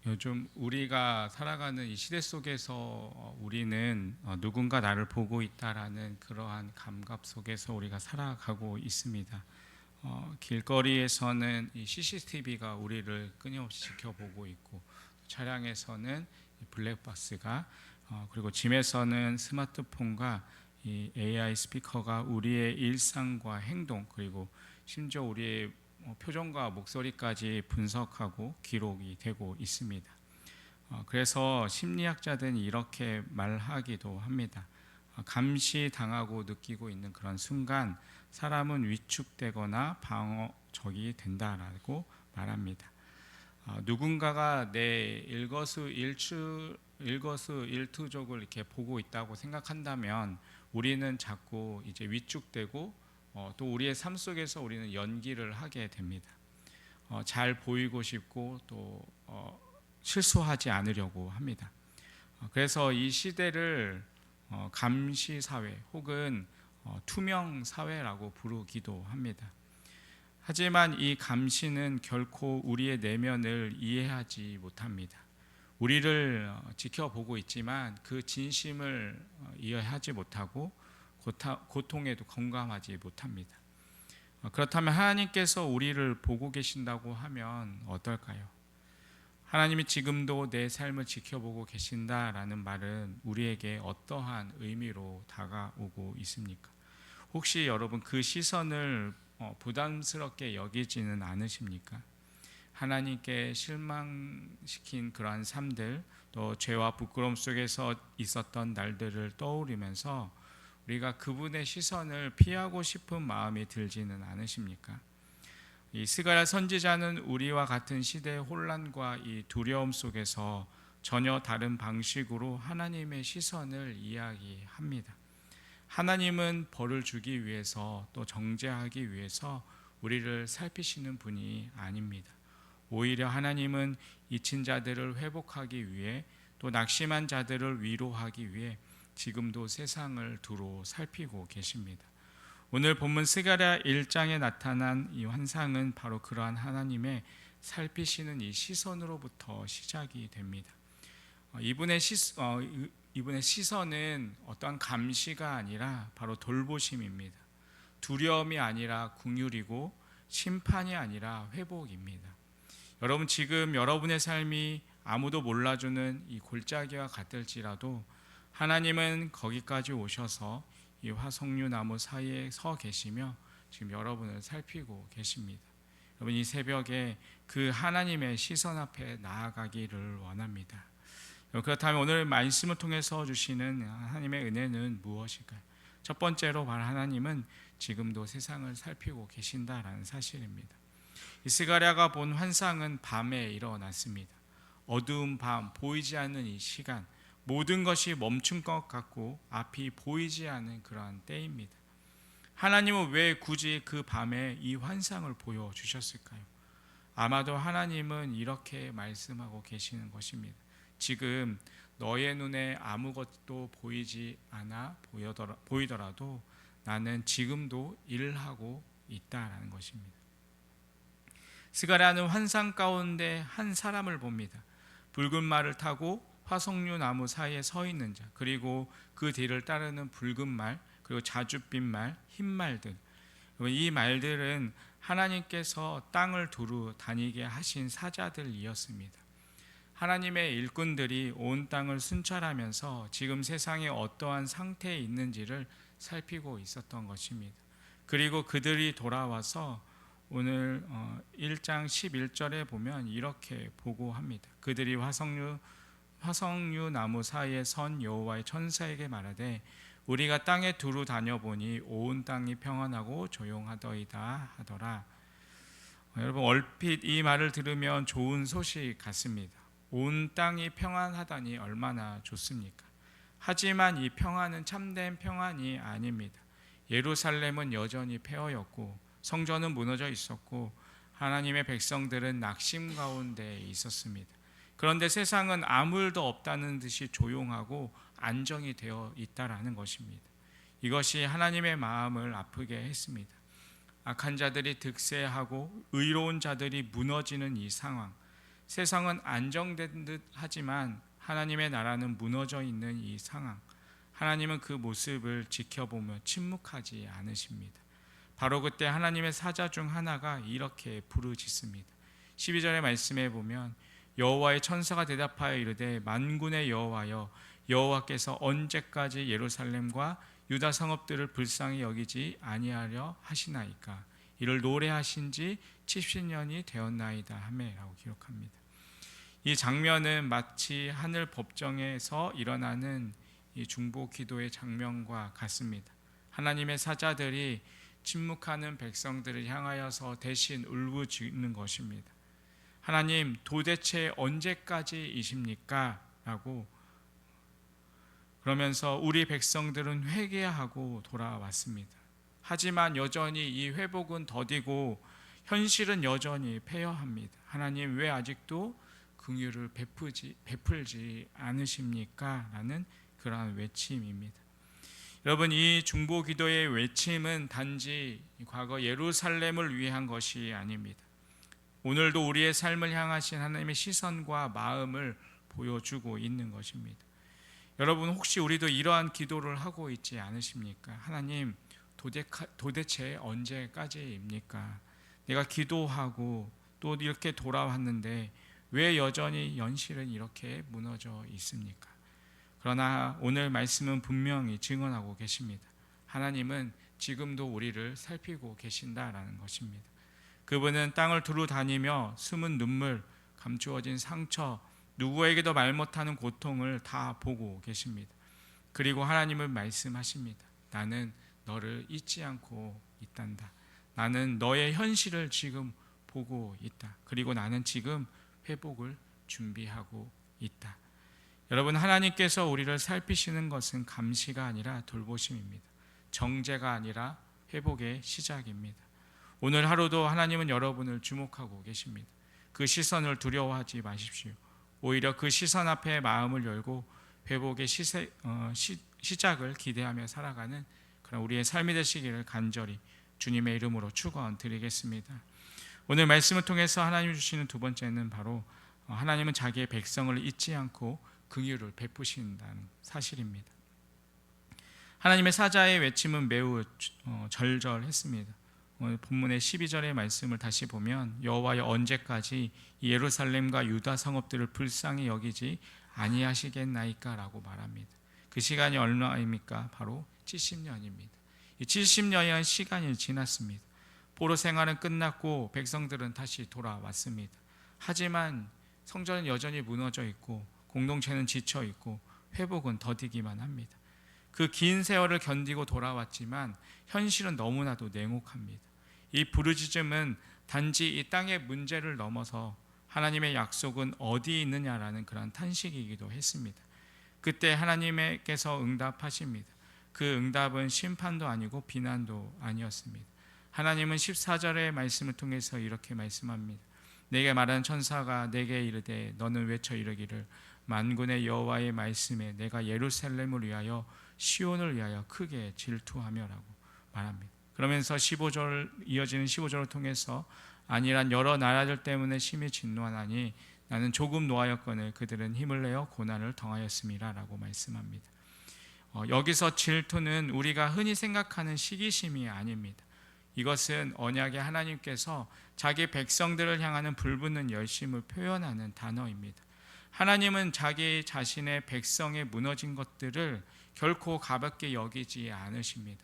요즘 우리가 살아가는 이 시대 속에서 우리는 누군가 나를 보고 있다라는 그러한 감각 속에서 우리가 살아가고 있습니다. 길거리에서는 이 CCTV가 우리를 끊임없이 지켜보고 있고, 차량에서는 이 블랙박스가, 그리고 짐에서는 스마트폰과 이 AI 스피커가 우리의 일상과 행동, 그리고 심지어 우리의 표정과 목소리까지 분석하고 기록이 되고 있습니다. 그래서 심리학자들은 이렇게 말하기도 합니다. 감시당하고 느끼고 있는 그런 순간 사람은 위축되거나 방어적이 된다라고 말합니다. 누군가가 내 일거수일투족을 이렇게 보고 있다고 생각한다면 우리는 자꾸 이제 위축되고 또 우리의 삶 속에서 우리는 연기를 하게 됩니다. 잘 보이고 싶고 또 실수하지 않으려고 합니다. 그래서 이 시대를 감시 사회 혹은 투명 사회라고 부르기도 합니다. 하지만 이 감시는 결코 우리의 내면을 이해하지 못합니다. 우리를 지켜보고 있지만 그 진심을 이해하지 못하고 고통에도 공감하지 못합니다. 그렇다면 하나님께서 우리를 보고 계신다고 하면 어떨까요? 하나님이 지금도 내 삶을 지켜보고 계신다라는 말은 우리에게 어떠한 의미로 다가오고 있습니까? 혹시 여러분 그 시선을 부담스럽게 여기지는 않으십니까? 하나님께 실망시킨 그러한 삶들, 또 죄와 부끄러움 속에서 있었던 날들을 떠올리면서 우리가 그분의 시선을 피하고 싶은 마음이 들지는 않으십니까? 이 스가랴 선지자는 우리와 같은 시대의 혼란과 이 두려움 속에서 전혀 다른 방식으로 하나님의 시선을 이야기합니다. 하나님은 벌을 주기 위해서 또 정죄하기 위해서 우리를 살피시는 분이 아닙니다. 오히려 하나님은 잊힌 자들을 회복하기 위해 또 낙심한 자들을 위로하기 위해 지금도 세상을 두루 살피고 계십니다. 오늘 본문 스가랴 1장에 나타난 이 환상은 바로 그러한 하나님의 살피시는 이 시선으로부터 시작이 됩니다. 이분의 시선은 어떠한 감시가 아니라 바로 돌보심입니다. 두려움이 아니라 긍휼이고 심판이 아니라 회복입니다. 여러분, 지금 여러분의 삶이 아무도 몰라주는 이 골짜기와 같을지라도 하나님은 거기까지 오셔서 이 화석류 나무 사이에 서 계시며 지금 여러분을 살피고 계십니다. 여러분, 이 새벽에 그 하나님의 시선 앞에 나아가기를 원합니다. 그렇다면 오늘 말씀을 통해서 주시는 하나님의 은혜는 무엇일까요? 첫 번째로 하나님은 지금도 세상을 살피고 계신다라는 사실입니다. 이 스가랴가 본 환상은 밤에 일어났습니다. 어두운 밤, 보이지 않는 이 시간, 모든 것이 멈춘 것 같고 앞이 보이지 않는 그러한 때입니다. 하나님은 왜 굳이 그 밤에 이 환상을 보여주셨을까요? 아마도 하나님은 이렇게 말씀하고 계시는 것입니다. 지금 너의 눈에 아무것도 보이지 않아 보이더라도 나는 지금도 일하고 있다라는 것입니다. 스가랴는 환상 가운데 한 사람을 봅니다. 붉은 말을 타고 화석류 나무 사이에 서 있는 자, 그리고 그 뒤를 따르는 붉은 말, 그리고 자줏빛 말, 흰 말들. 이 말들은 하나님께서 땅을 두루 다니게 하신 사자들이었습니다. 하나님의 일꾼들이 온 땅을 순찰하면서 지금 세상에 어떠한 상태에 있는지를 살피고 있었던 것입니다. 그리고 그들이 돌아와서 오늘 1장 11절에 보면 이렇게 보고합니다. 그들이 화석류 나무 사이에 선 여호와의 천사에게 말하되 우리가 땅에 두루 다녀보니 온 땅이 평안하고 조용하더이다 하더라. 여러분, 얼핏 이 말을 들으면 좋은 소식 같습니다. 온 땅이 평안하다니 얼마나 좋습니까? 하지만 이 평안은 참된 평안이 아닙니다. 예루살렘은 여전히 폐허였고 성전은 무너져 있었고 하나님의 백성들은 낙심 가운데 있었습니다. 그런데 세상은 아무 일도 없다는 듯이 조용하고 안정이 되어 있다라는 것입니다. 이것이 하나님의 마음을 아프게 했습니다. 악한 자들이 득세하고 의로운 자들이 무너지는 이 상황, 세상은 안정된 듯 하지만 하나님의 나라는 무너져 있는 이 상황, 하나님은 그 모습을 지켜보며 침묵하지 않으십니다. 바로 그때 하나님의 사자 중 하나가 이렇게 부르짖습니다. 12절의 말씀에 보면 여호와의 천사가 대답하여 이르되 만군의 여호와여, 여호와께서 언제까지 예루살렘과 유다 성읍들을 불쌍히 여기지 아니하려 하시나이까? 이를 노래하신 지 70년이 되었나이다 하매라고 기록합니다. 이 장면은 마치 하늘 법정에서 일어나는 이 중보 기도의 장면과 같습니다. 하나님의 사자들이 침묵하는 백성들을 향하여서 대신 울부짖는 것입니다. 하나님, 도대체 언제까지이십니까? 라고 그러면서 우리 백성들은 회개하고 돌아왔습니다. 하지만 여전히 이 회복은 더디고 현실은 여전히 패여합니다. 하나님, 왜 아직도 긍휼을 베풀지 않으십니까? 라는 그러한 외침입니다. 여러분, 이 중보 기도의 외침은 단지 과거 예루살렘을 위한 것이 아닙니다. 오늘도 우리의 삶을 향하신 하나님의 시선과 마음을 보여주고 있는 것입니다. 여러분, 혹시 우리도 이러한 기도를 하고 있지 않으십니까? 하나님, 도대체 언제까지입니까? 내가 기도하고 또 이렇게 돌아왔는데 왜 여전히 현실은 이렇게 무너져 있습니까? 그러나 오늘 말씀은 분명히 증언하고 계십니다. 하나님은 지금도 우리를 살피고 계신다라는 것입니다. 그분은 땅을 두루 다니며 숨은 눈물, 감추어진 상처, 누구에게도 말 못하는 고통을 다 보고 계십니다. 그리고 하나님은 말씀하십니다. 나는 너를 잊지 않고 있단다. 나는 너의 현실을 지금 보고 있다. 그리고 나는 지금 회복을 준비하고 있다. 여러분, 하나님께서 우리를 살피시는 것은 감시가 아니라 돌보심입니다. 정죄가 아니라 회복의 시작입니다. 오늘 하루도 하나님은 여러분을 주목하고 계십니다. 그 시선을 두려워하지 마십시오. 오히려 그 시선 앞에 마음을 열고 회복의 시작을 기대하며 살아가는 그런 우리의 삶이 되시기를 간절히 주님의 이름으로 축원드리겠습니다. 오늘 말씀을 통해서 하나님 주시는 두 번째는 바로 하나님은 자기의 백성을 잊지 않고 긍휼을 베푸신다는 사실입니다. 하나님의 사자의 외침은 매우 절절했습니다. 오늘 본문의 12절의 말씀을 다시 보면 여호와여, 언제까지 예루살렘과 유다 성읍들을 불쌍히 여기지 아니하시겠나이까? 라고 말합니다. 그 시간이 얼마입니까? 바로 70년입니다. 이 70년이라는 시간이 지났습니다. 포로 생활은 끝났고 백성들은 다시 돌아왔습니다. 하지만 성전은 여전히 무너져 있고 공동체는 지쳐 있고 회복은 더디기만 합니다. 그 긴 세월을 견디고 돌아왔지만 현실은 너무나도 냉혹합니다. 이 부르짖음은 단지 이 땅의 문제를 넘어서 하나님의 약속은 어디 있느냐라는 그런 탄식이기도 했습니다. 그때 하나님께서 응답하십니다. 그 응답은 심판도 아니고 비난도 아니었습니다. 하나님은 14절의 말씀을 통해서 이렇게 말씀합니다. 내게 말하는 천사가 내게 이르되 너는 외쳐 이르기를 만군의 여호와의 말씀에 내가 예루살렘을 위하여 시온을 위하여 크게 질투하며라고 말합니다. 그러면서 15절 이어지는 15절을 통해서 아니란 여러 나라들 때문에 심히 진노하나니 나는 조금 노하였거늘 그들은 힘을 내어 고난을 당하였음이라라고 말씀합니다. 여기서 질투는 우리가 흔히 생각하는 시기심이 아닙니다. 이것은 언약의 하나님께서 자기 백성들을 향하는 불붙는 열심을 표현하는 단어입니다. 하나님은 자기 자신의 백성의 무너진 것들을 결코 가볍게 여기지 않으십니다.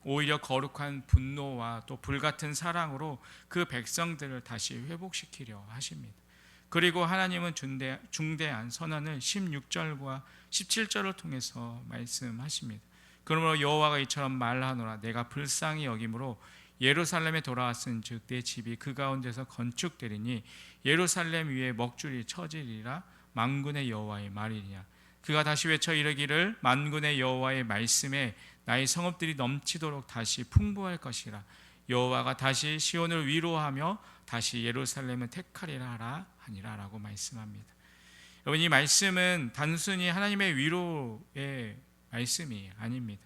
오히려 거룩한 분노와 또 불같은 사랑으로 그 백성들을 다시 회복시키려 하십니다. 그리고 하나님은 중대한 선언을 16절과 17절을 통해서 말씀하십니다. 그러므로 여호와가 이처럼 말하노라 내가 불쌍히 여김으로 예루살렘에 돌아왔은즉 내 집이 그 가운데서 건축되리니 예루살렘 위에 먹줄이 쳐지리라 만군의 여호와의 말이니라. 그가 다시 외쳐 이르기를 만군의 여호와의 말씀에 나의 성읍들이 넘치도록 다시 풍부할 것이라. 여호와가 다시 시온을 위로하며 다시 예루살렘을 택하리라 하라 하니라 라고 말씀합니다. 여러분, 이 말씀은 단순히 하나님의 위로의 말씀이 아닙니다.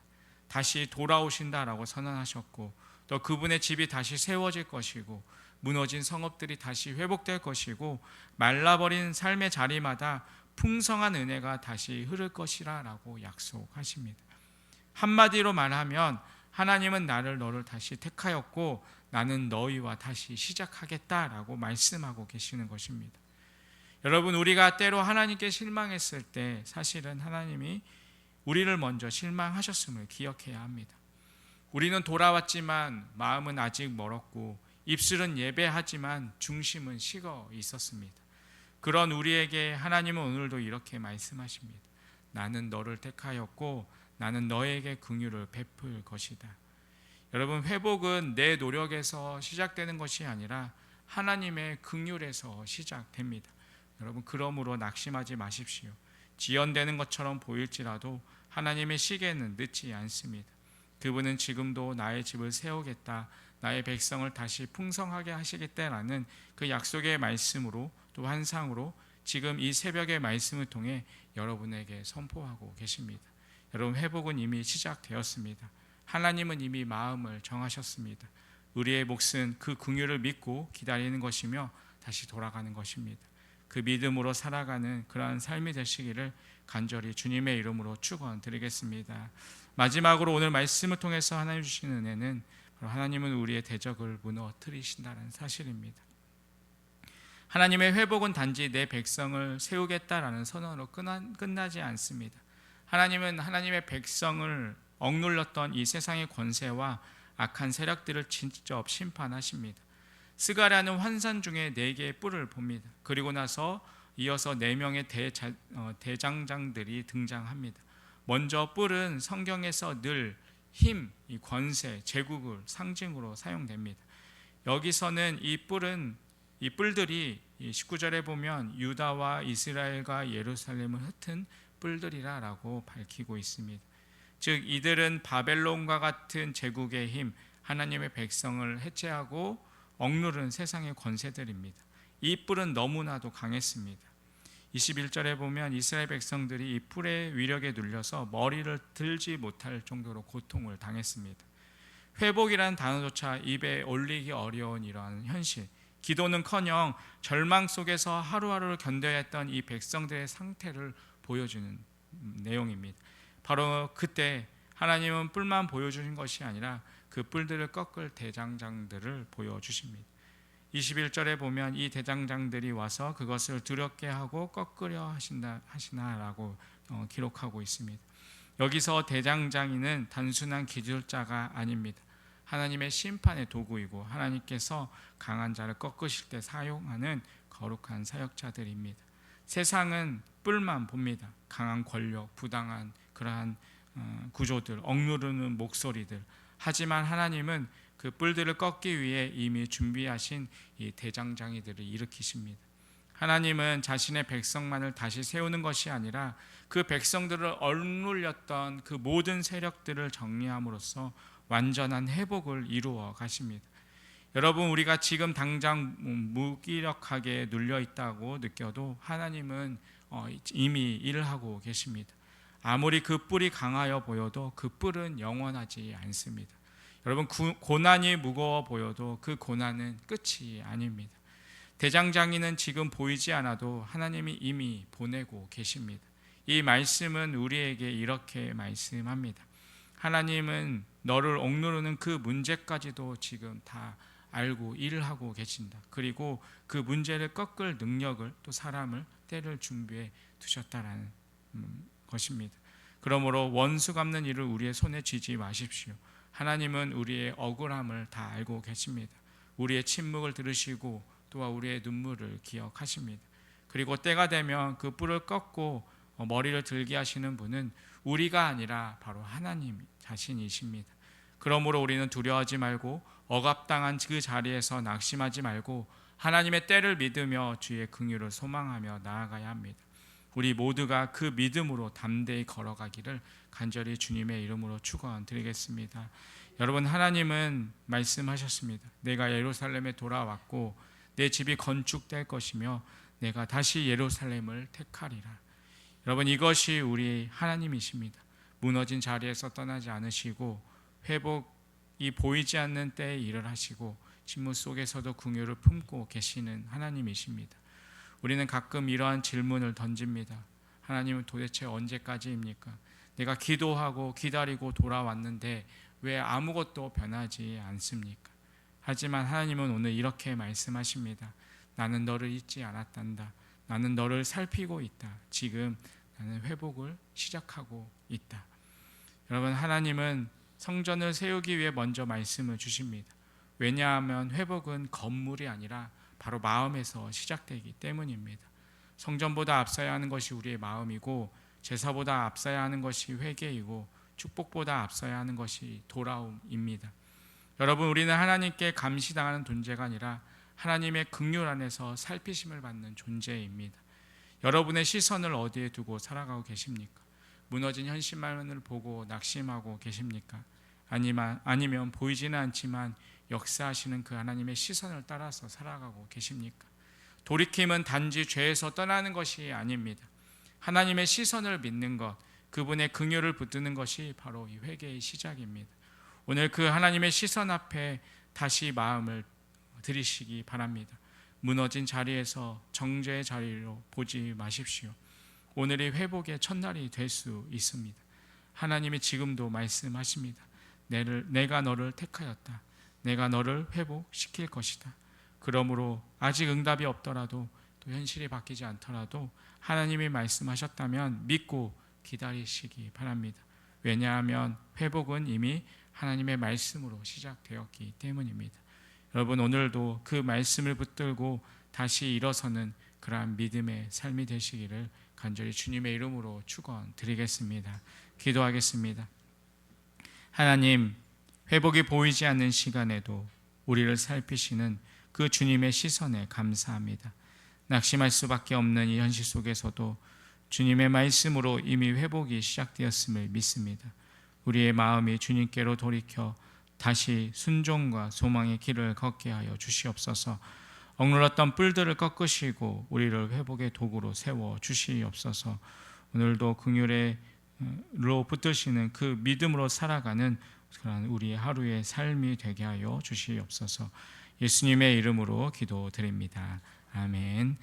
다시 돌아오신다라고 선언하셨고 또 그분의 집이 다시 세워질 것이고 무너진 성읍들이 다시 회복될 것이고 말라버린 삶의 자리마다 풍성한 은혜가 다시 흐를 것이라 라고 약속하십니다. 한마디로 말하면 하나님은 너를 다시 택하였고 나는 너희와 다시 시작하겠다라고 말씀하고 계시는 것입니다. 여러분, 우리가 때로 하나님께 실망했을 때 사실은 하나님이 우리를 먼저 실망하셨음을 기억해야 합니다. 우리는 돌아왔지만 마음은 아직 멀었고 입술은 예배하지만 중심은 식어 있었습니다. 그런 우리에게 하나님은 오늘도 이렇게 말씀하십니다. 나는 너를 택하였고 나는 너에게 긍휼을 베풀 것이다. 여러분, 회복은 내 노력에서 시작되는 것이 아니라 하나님의 긍휼에서 시작됩니다. 여러분, 그러므로 낙심하지 마십시오. 지연되는 것처럼 보일지라도 하나님의 시계는 늦지 않습니다. 그분은 지금도 나의 집을 세우겠다, 나의 백성을 다시 풍성하게 하시겠다라는 그 약속의 말씀으로 또 환상으로 지금 이 새벽의 말씀을 통해 여러분에게 선포하고 계십니다. 여러분, 회복은 이미 시작되었습니다. 하나님은 이미 마음을 정하셨습니다. 우리의 몫은 그 긍휼을 믿고 기다리는 것이며 다시 돌아가는 것입니다. 그 믿음으로 살아가는 그러한 삶이 되시기를 간절히 주님의 이름으로 축원드리겠습니다. 마지막으로 오늘 말씀을 통해서 하나님 주시는 은혜는 바로 하나님은 우리의 대적을 무너뜨리신다는 사실입니다. 하나님의 회복은 단지 내 백성을 세우겠다라는 선언으로 끝나지 않습니다. 하나님은 하나님의 백성을 억눌렀던 이 세상의 권세와 악한 세력들을 직접 심판하십니다. 스가랴는 환상 중에 4개의 뿔을 봅니다. 그리고 나서 이어서 4명의 대장장들이 등장합니다. 먼저 뿔은 성경에서 늘 힘, 권세, 제국을 상징으로 사용됩니다. 여기서는 이 뿔들이 19절에 보면 유다와 이스라엘과 예루살렘을 흩은 뿔들이라고 밝히고 있습니다. 즉 이들은 바벨론과 같은 제국의 힘, 하나님의 백성을 해체하고 억누른 세상의 권세들입니다. 이 뿔은 너무나도 강했습니다. 21절에 보면 이스라엘 백성들이 이 뿔의 위력에 눌려서 머리를 들지 못할 정도로 고통을 당했습니다. 회복이라는 단어조차 입에 올리기 어려운 이러한 현실, 기도는커녕 절망 속에서 하루하루를 견뎌야 했던 이 백성들의 상태를 보여주는 내용입니다. 바로 그때 하나님은 뿔만 보여주신 것이 아니라 그 뿔들을 꺾을 대장장들을 보여주십니다. 21절에 보면 이 대장장들이 와서 그것을 두렵게 하고 꺾으려 하시나라고 기록하고 있습니다. 여기서 대장장이는 단순한 기술자가 아닙니다. 하나님의 심판의 도구이고 하나님께서 강한 자를 꺾으실 때 사용하는 거룩한 사역자들입니다. 세상은 뿔만 봅니다. 강한 권력, 부당한 그러한 구조들, 억누르는 목소리들. 하지만 하나님은 그 뿔들을 꺾기 위해 이미 준비하신 이 대장장이들을 일으키십니다. 하나님은 자신의 백성만을 다시 세우는 것이 아니라 그 백성들을 억눌렸던 그 모든 세력들을 정리함으로써 완전한 회복을 이루어 가십니다. 여러분, 우리가 지금 당장 무기력하게 눌려 있다고 느껴도 하나님은 이미 일을 하고 계십니다. 아무리 그 뿔이 강하여 보여도 그 뿔은 영원하지 않습니다. 여러분, 고난이 무거워 보여도 그 고난은 끝이 아닙니다. 대장장이는 지금 보이지 않아도 하나님이 이미 보내고 계십니다. 이 말씀은 우리에게 이렇게 말씀합니다. 하나님은 너를 억누르는 그 문제까지도 지금 다 알고 일을 하고 계신다. 그리고 그 문제를 꺾을 능력을 또 사람을 때를 준비해 두셨다라는 것입니다. 그러므로 원수 갚는 일을 우리의 손에 쥐지 마십시오. 하나님은 우리의 억울함을 다 알고 계십니다. 우리의 침묵을 들으시고 또한 우리의 눈물을 기억하십니다. 그리고 때가 되면 그 뿔을 꺾고 머리를 들게 하시는 분은 우리가 아니라 바로 하나님 자신이십니다. 그러므로 우리는 두려워하지 말고 억압당한 그 자리에서 낙심하지 말고 하나님의 때를 믿으며 주의 긍휼을 소망하며 나아가야 합니다. 우리 모두가 그 믿음으로 담대히 걸어가기를 간절히 주님의 이름으로 축원드리겠습니다. 여러분, 하나님은 말씀하셨습니다. 내가 예루살렘에 돌아왔고 내 집이 건축될 것이며 내가 다시 예루살렘을 택하리라. 여러분, 이것이 우리 하나님이십니다. 무너진 자리에서 떠나지 않으시고 회복이 보이지 않는 때에 일을 하시고 진무 속에서도 긍휼을 품고 계시는 하나님이십니다. 우리는 가끔 이러한 질문을 던집니다. 하나님은 도대체 언제까지입니까? 내가 기도하고 기다리고 돌아왔는데 왜 아무것도 변하지 않습니까? 하지만 하나님은 오늘 이렇게 말씀하십니다. 나는 너를 잊지 않았단다. 나는 너를 살피고 있다. 지금 나는 회복을 시작하고 있다. 여러분, 하나님은 성전을 세우기 위해 먼저 말씀을 주십니다. 왜냐하면 회복은 건물이 아니라 바로 마음에서 시작되기 때문입니다. 성전보다 앞서야 하는 것이 우리의 마음이고, 제사보다 앞서야 하는 것이 회개이고, 축복보다 앞서야 하는 것이 돌아옴입니다. 여러분, 우리는 하나님께 감시당하는 존재가 아니라 하나님의 긍휼 안에서 살피심을 받는 존재입니다. 여러분의 시선을 어디에 두고 살아가고 계십니까? 무너진 현실만을 보고 낙심하고 계십니까? 아니면 보이지는 않지만 역사하시는 그 하나님의 시선을 따라서 살아가고 계십니까? 돌이킴은 단지 죄에서 떠나는 것이 아닙니다. 하나님의 시선을 믿는 것, 그분의 긍휼을 붙드는 것이 바로 이 회개의 시작입니다. 오늘 그 하나님의 시선 앞에 다시 마음을 들이시기 바랍니다. 무너진 자리에서 정죄의 자리로 보지 마십시오. 오늘이 회복의 첫날이 될 수 있습니다. 하나님이 지금도 말씀하십니다. 내가 너를 택하였다. 내가 너를 회복시킬 것이다. 그러므로 아직 응답이 없더라도, 또 현실이 바뀌지 않더라도 하나님이 말씀하셨다면 믿고 기다리시기 바랍니다. 왜냐하면 회복은 이미 하나님의 말씀으로 시작되었기 때문입니다. 여러분, 오늘도 그 말씀을 붙들고 다시 일어서는 그러한 믿음의 삶이 되시기를 간절히 주님의 이름으로 축원드리겠습니다. 기도하겠습니다. 하나님, 회복이 보이지 않는 시간에도 우리를 살피시는 그 주님의 시선에 감사합니다. 낙심할 수밖에 없는 이 현실 속에서도 주님의 말씀으로 이미 회복이 시작되었음을 믿습니다. 우리의 마음이 주님께로 돌이켜 다시 순종과 소망의 길을 걷게 하여 주시옵소서. 억눌렀던 뿔들을 꺾으시고 우리를 회복의 도구로 세워 주시옵소서. 오늘도 긍휼로 붙드시는 그 믿음으로 살아가는 그런 우리의 하루의 삶이 되게 하여 주시옵소서. 예수님의 이름으로 기도드립니다. 아멘.